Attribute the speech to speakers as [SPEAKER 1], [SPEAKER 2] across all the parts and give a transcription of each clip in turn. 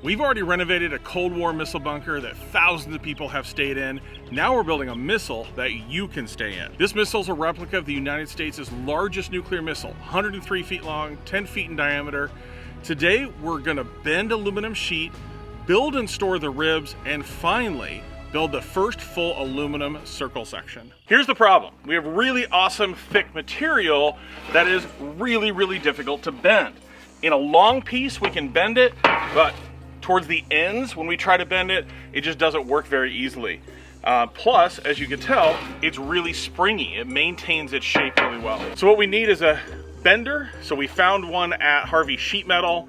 [SPEAKER 1] We've already renovated a Cold War missile bunker that thousands of people have stayed in. Now we're building a missile that you can stay in. This missile is a replica of the United States' largest nuclear missile, 103 feet long, 10 feet in diameter. Today, we're gonna bend aluminum sheet, build and store the ribs, and finally, build the first full aluminum circle section. Here's the problem. We have really awesome thick material that is really, really difficult to bend. In a long piece, we can bend it, but towards the ends, when we try to bend it, it just doesn't work very easily. Plus, as you can tell, it's really springy. It maintains its shape really well. So what we need is a bender. So we found one at Harvey Sheet Metal.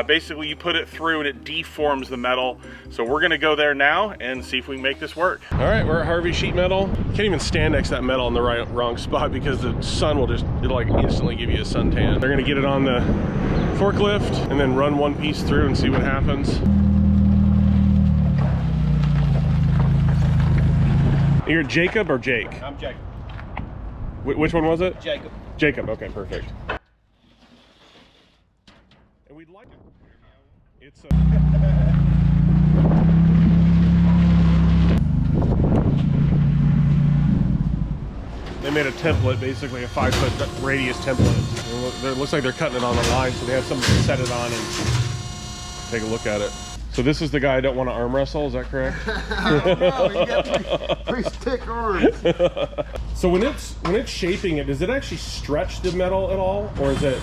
[SPEAKER 1] Basically, you put it through and it deforms the metal. So we're gonna go there now and see if we can make this work. All right, we're at Harvey Sheet Metal. Can't even stand next to that metal in the wrong spot because the sun will it'll like instantly give you a suntan. They're gonna get it on the forklift and then run one piece through and see what happens. You're Jacob or Jake?
[SPEAKER 2] I'm Jacob.
[SPEAKER 1] Which one was it?
[SPEAKER 2] Jacob.
[SPEAKER 1] Jacob, okay, perfect. And we'd like it. It's They made a template, basically a 5-foot radius template. It looks like they're cutting it on the line, so they have somebody to set it on and take a look at it. So this is the guy I don't want to arm wrestle, is that correct?
[SPEAKER 3] I don't know, you got pretty thick arms.
[SPEAKER 1] So when it's shaping it, does it actually stretch the metal at all, or is it?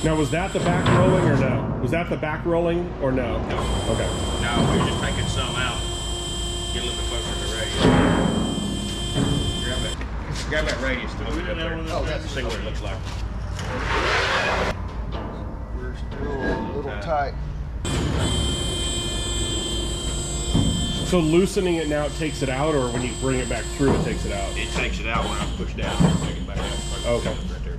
[SPEAKER 1] Now, was that the back rolling or no? Was that the back rolling or no?
[SPEAKER 2] No.
[SPEAKER 1] Okay.
[SPEAKER 2] No, we were just taking some out. Get a little bit closer to the radius. Grab that radius to look up there. Oh, that's see what it looks like.
[SPEAKER 3] We're still a little tight.
[SPEAKER 1] So loosening it now, it takes it out, or when you bring it back through, it takes it out?
[SPEAKER 2] It takes it out when I push down. Take it back out.
[SPEAKER 1] Okay.
[SPEAKER 2] Right there.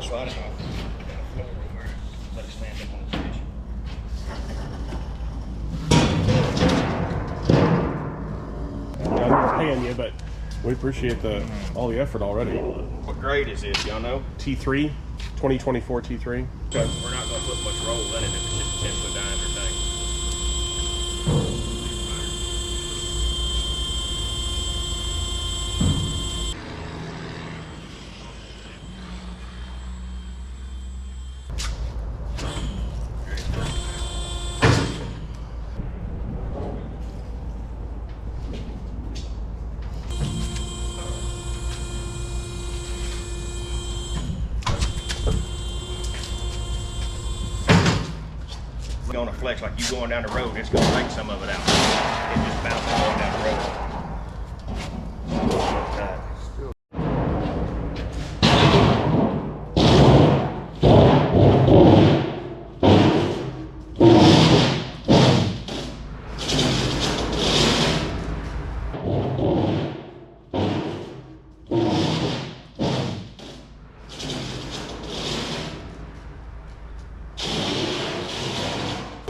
[SPEAKER 2] Slide it off. Let it stand up on the edge.
[SPEAKER 1] I'm not paying you, but we appreciate all the effort already.
[SPEAKER 2] What grade is this? Y'all know?
[SPEAKER 1] T3, 2024 T3. Okay.
[SPEAKER 2] We're not going to put much roll in it if it's just a 10-foot diameter thing. Going to flex like you going down the road, it's going to take some of it out. It just bounces going down the road.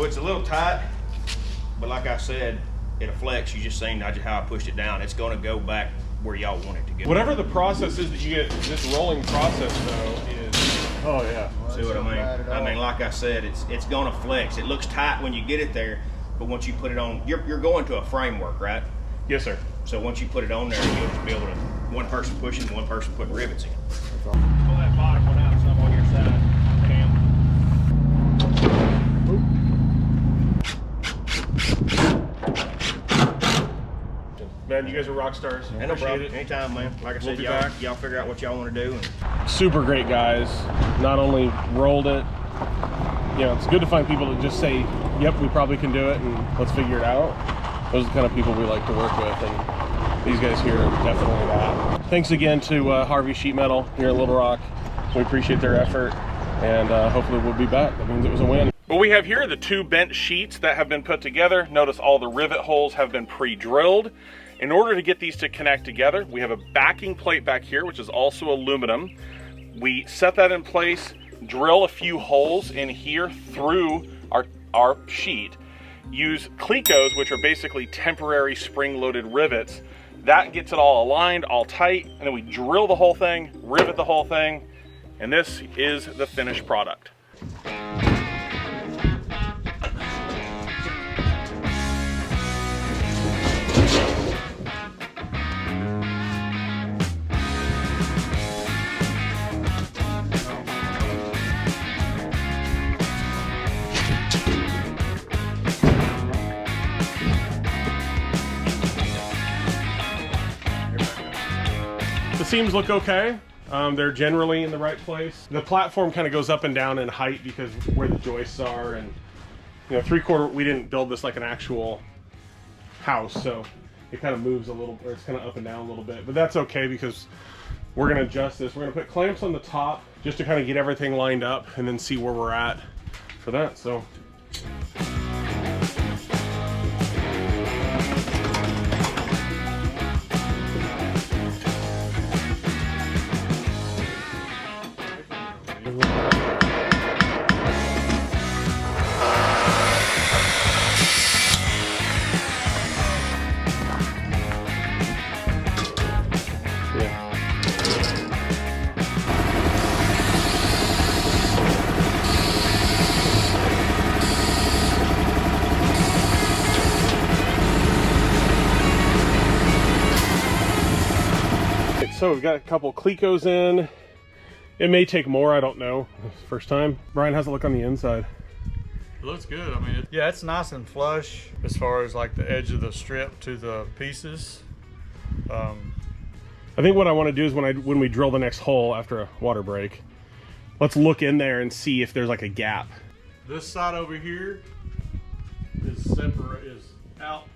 [SPEAKER 2] It's a little tight, but like I said, it'll flex. You just seen how I pushed it down. It's going to go back where y'all want it to go.
[SPEAKER 1] Whatever the process is that you get, this rolling process though is, oh yeah.
[SPEAKER 3] Well,
[SPEAKER 2] See what I mean? I mean, like I said, it's going to flex. It looks tight when you get it there, but once you put it on, you're going to a framework, right?
[SPEAKER 1] Yes, sir.
[SPEAKER 2] So once you put it on there, you'll just be able to, one person pushing, one person putting rivets in. Pull that bottom one out some on your side, Cam.
[SPEAKER 1] Man, you guys are rock stars.
[SPEAKER 2] And no
[SPEAKER 1] Appreciate
[SPEAKER 2] problem.
[SPEAKER 1] it.
[SPEAKER 2] Anytime, man. Like I said,
[SPEAKER 1] be back.
[SPEAKER 2] y'all figure out what y'all want to do. And
[SPEAKER 1] Super great guys. Not only rolled it, you know, it's good to find people that just say, yep, we probably can do it and let's figure it out. Those are the kind of people we like to work with, and these guys here are definitely that. Thanks again to Harvey Sheet Metal here in Little Rock. We appreciate their effort, and hopefully we'll be back. That means it was a win. What we have here are the two bent sheets that have been put together. Notice all the rivet holes have been pre-drilled. In order to get these to connect together, we have a backing plate back here, which is also aluminum. We set that in place, drill a few holes in here through our sheet, use clecos, which are basically temporary spring-loaded rivets. That gets it all aligned, all tight, and then we drill the whole thing, rivet the whole thing, and this is the finished product. The seams look okay. They're generally in the right place. The platform kind of goes up and down in height because where the joists are, and you know, 3/4, we didn't build this like an actual house, so it kind of moves a little, or it's kind of up and down a little bit, but that's okay because we're going to adjust this. We're going to put clamps on the top just to kind of get everything lined up and then see where we're at for that. So so we've got a couple clecos in. It may take more, I don't know. First time. Brian, how's it look on the inside?
[SPEAKER 4] It looks good. I mean, yeah, it's nice and flush as far as like the edge of the strip to the pieces.
[SPEAKER 1] I think what I want to do is when we drill the next hole after a water break, let's look in there and see if there's like a gap.
[SPEAKER 4] This side over here is out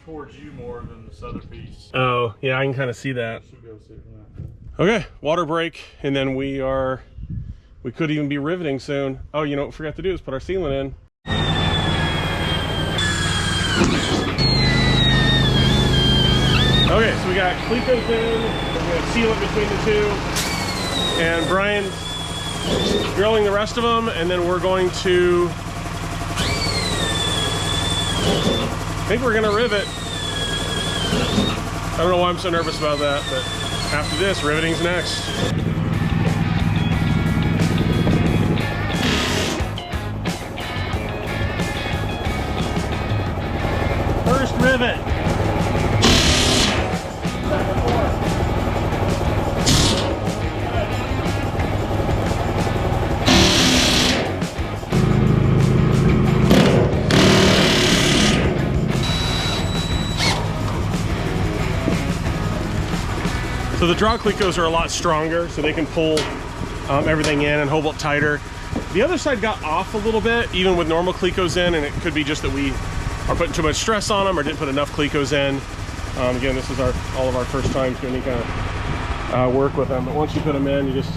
[SPEAKER 4] towards you more than this other piece.
[SPEAKER 1] Oh, yeah, I can kind of see that.
[SPEAKER 4] Should be able to see it from that.
[SPEAKER 1] Okay, water break, and then we could even be riveting soon. Oh, you know what we forgot to do is put our sealant in. Okay, so we got clecos in, we're gonna seal it between the two, and Brian's drilling the rest of them, and then we're going to, I think we're gonna rivet. I don't know why I'm so nervous about that, but after this, riveting's next. First rivet. So the draw clecos are a lot stronger, so they can pull everything in and hold it tighter. The other side got off a little bit, even with normal clecos in, and it could be just that we are putting too much stress on them or didn't put enough clecos in. Again, this is all of our first time doing any kind of work with them, but once you put them in, you just...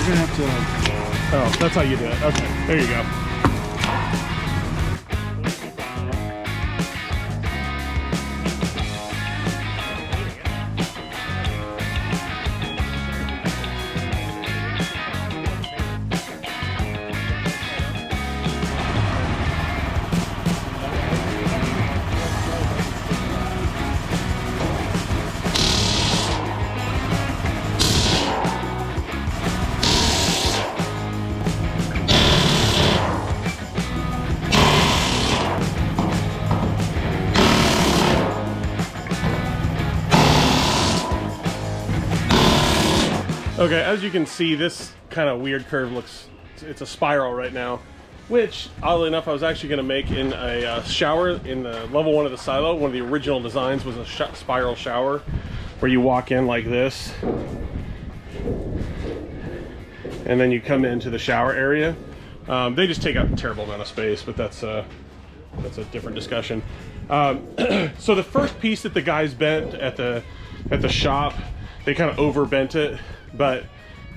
[SPEAKER 3] You're gonna have to.
[SPEAKER 1] Oh, that's how you do it. Okay, there you go. Okay, as you can see, this kind of weird curve looks, it's a spiral right now, which, oddly enough, I was actually going to make in a shower in the level 1 of the silo. One of the original designs was a spiral shower where you walk in like this and then you come into the shower area. They just take up a terrible amount of space, but that's a different discussion. So the first piece that the guys bent at the shop, they kind of over bent it, but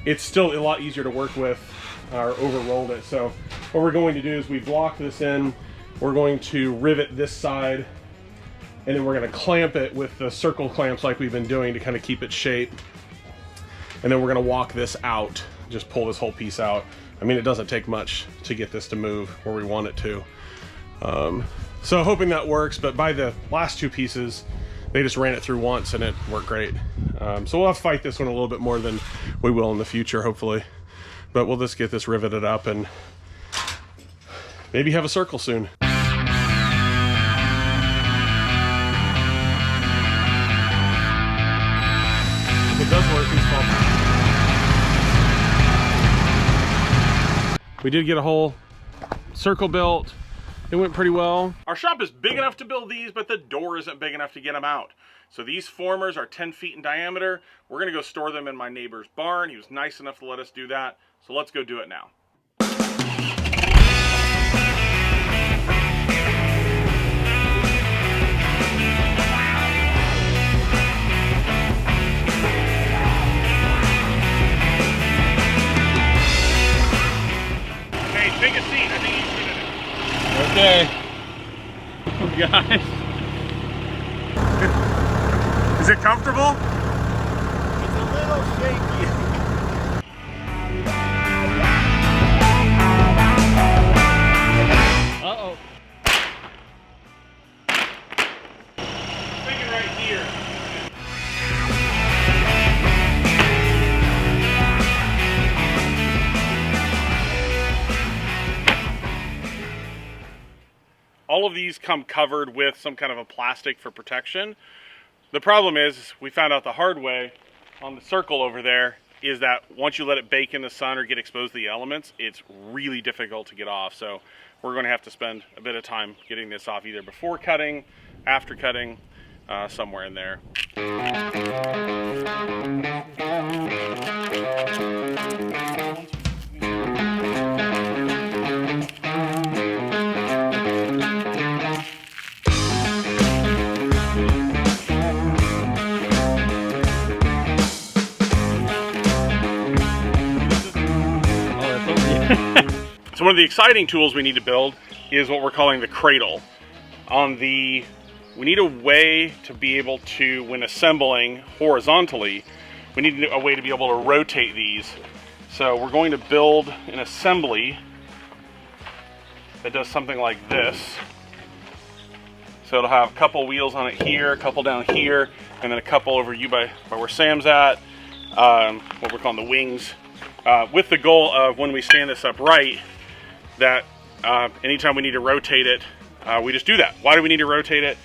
[SPEAKER 1] it's still a lot easier to work with, or over rolled it. So what we're going to do is we block this in we're going to rivet this side, and then we're going to clamp it with the circle clamps like we've been doing to kind of keep it shape. And then we're going to walk this out, just pull this whole piece out. I mean, it doesn't take much to get this to move where we want it to. So hoping that works, but by the last two pieces, they just ran it through once and it worked great. So we'll have to fight this one a little bit more than we will in the future, hopefully. But we'll just get this riveted up and maybe have a circle soon. If it does work, install. We did get a whole circle built. It went pretty well. Our shop is big enough to build these, but the door isn't big enough to get them out. So these formers are 10 feet in diameter. We're gonna go store them in my neighbor's barn. He was nice enough to let us do that. So let's go do it now. Okay, take a seat. I think you should.
[SPEAKER 4] Okay. Guys.
[SPEAKER 1] Is it comfortable?
[SPEAKER 3] It's a little shaky.
[SPEAKER 4] Uh-oh.
[SPEAKER 1] Thinking right here. All of these come covered with some kind of a plastic for protection. The problem is, we found out the hard way on the circle over there, is that once you let it bake in the sun or get exposed to the elements, it's really difficult to get off. So we're going to have to spend a bit of time getting this off, either before cutting, after cutting, somewhere in there. So one of the exciting tools we need to build is what we're calling the Cradle. We need a way to be able to, when assembling horizontally, we need a way to be able to rotate these. So we're going to build an assembly that does something like this. So it'll have a couple wheels on it here, a couple down here, and then a couple over by where Sam's at, what we're calling the wings, with the goal of, when we stand this upright, that anytime we need to rotate it, we just do that. Why do we need to rotate it?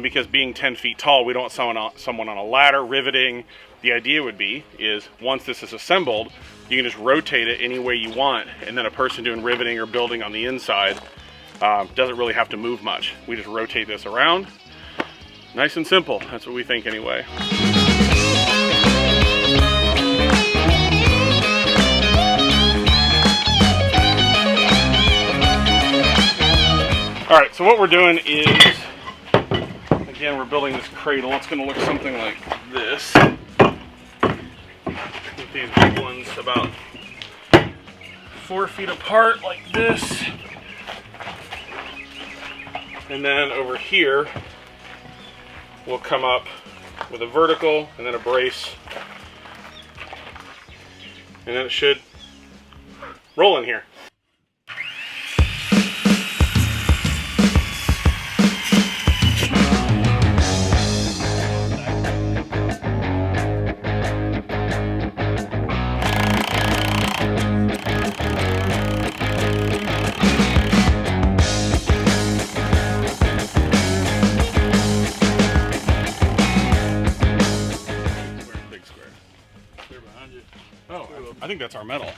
[SPEAKER 1] Because being 10 feet tall, we don't want someone on a ladder riveting. The idea would be, is once this is assembled, you can just rotate it any way you want, and then a person doing riveting or building on the inside doesn't really have to move much. We just rotate this around. Nice and simple. That's what we think anyway. All right, so what we're doing is, again, we're building this cradle. It's going to look something like this. With these big ones about 4 feet apart, like this. And then over here, we'll come up with a vertical and then a brace. And then it should roll in here. Oh, I think that's our metal.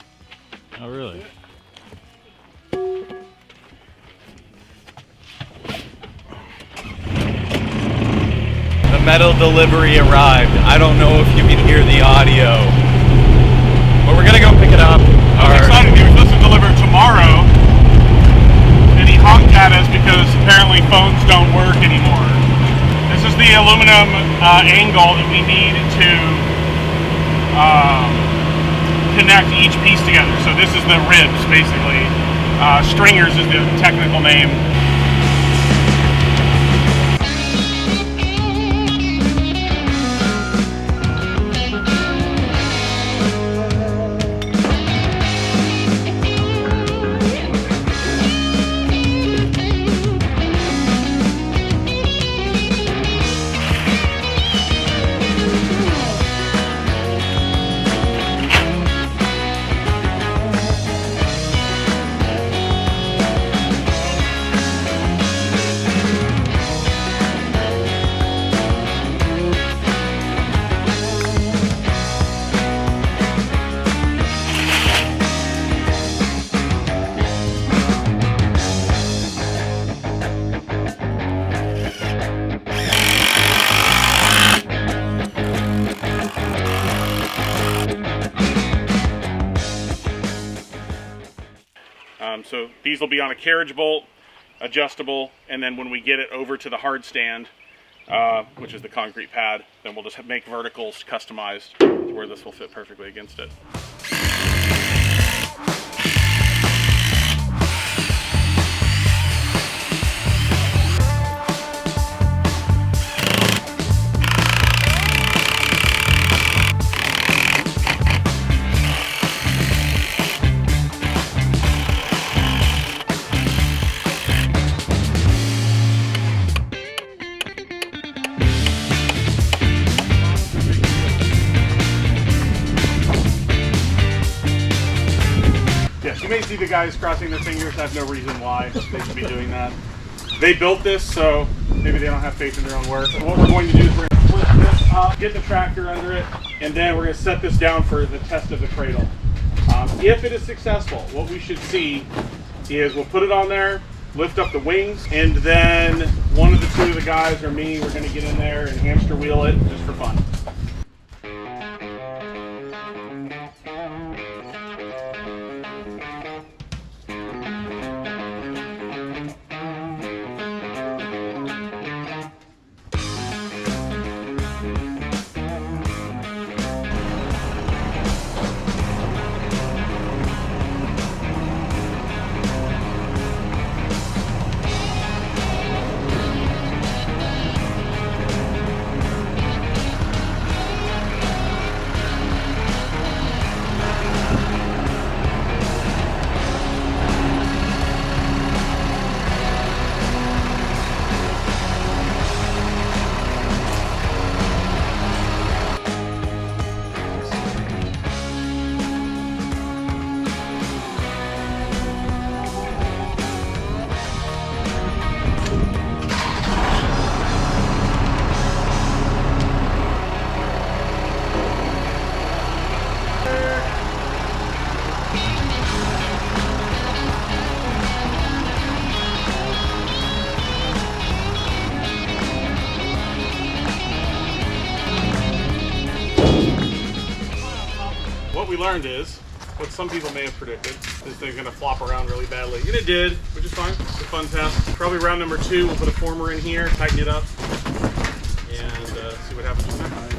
[SPEAKER 4] Oh, really?
[SPEAKER 5] The metal delivery arrived. I don't know if you can hear the audio, but we're gonna go pick it up.
[SPEAKER 1] I'm excited. He was supposed to deliver tomorrow, and he honked at us because apparently phones don't work anymore. This is the aluminum angle that we need to connect each piece together. So this is the ribs, basically. Stringers is the technical name. So these will be on a carriage bolt, adjustable, and then when we get it over to the hard stand, which is the concrete pad, then we'll just make verticals customized to where this will fit perfectly against it. You may see the guys crossing their fingers. I have no reason why they should be doing that. They built this, so maybe they don't have faith in their own work. But what we're going to do is we're going to flip this up, get the tractor under it, and then we're going to set this down for the test of the cradle. If it is successful, what we should see is we'll put it on there, lift up the wings, and then one of the two of the guys or me, we're going to get in there and hamster wheel it just for fun. What we learned is, what some people may have predicted, this thing's going to flop around really badly. And it did, which is fine. It's a fun test. Probably round number 2, we'll put a former in here, tighten it up, and see what happens from there.